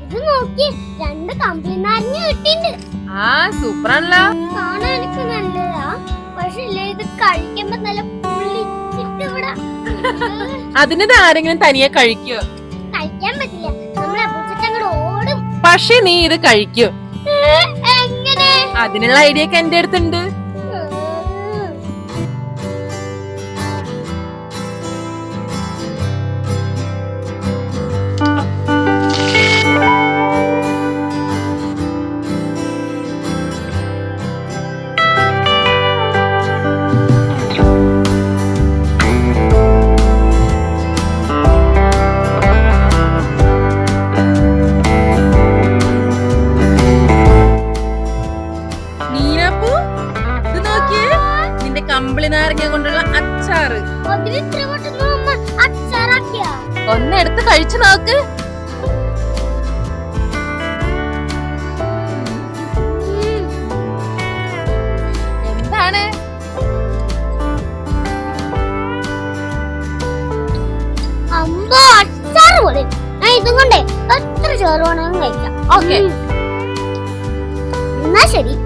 ഇത് നോക്കി 2 കമ്പിളി നാരങ്ങ കിട്ടിണ്ട്. ആ സൂപ്പറാണല്ലോ. കാണാൻ എനിക്ക് നല്ലതാ, പക്ഷെ ഇത് കഴിക്കുമ്പോ നല്ല പുളിച്ചിട്ട് ഇവിടെ അതിന് ആരെങ്കിലും തനിയെ കഴിക്കോ? കഴിക്കാൻ പറ്റില്ല, നമ്മളെ പൂച്ചങ്ങട് ഓടും. പക്ഷെ നീ ഇത് കഴിക്കും. എങ്ങനെ? അതിനുള്ള ഐഡിയ ഒക്കെ എന്റെ അടുത്തുണ്ട്. കമ്പിളി നാരങ്ങ കൊണ്ടുള്ള അച്ചാറ് ഒന്നെടുത്ത് കഴിച്ചു നോക്ക്. എന്താണ്? അമ്പോ, അച്ചാറ് പോലെ. ഇതും കൊണ്ടേ എത്ര ചോറ് വേണമെങ്കിലും കഴിക്കാം. ഓക്കെ, എന്നാ ശരി.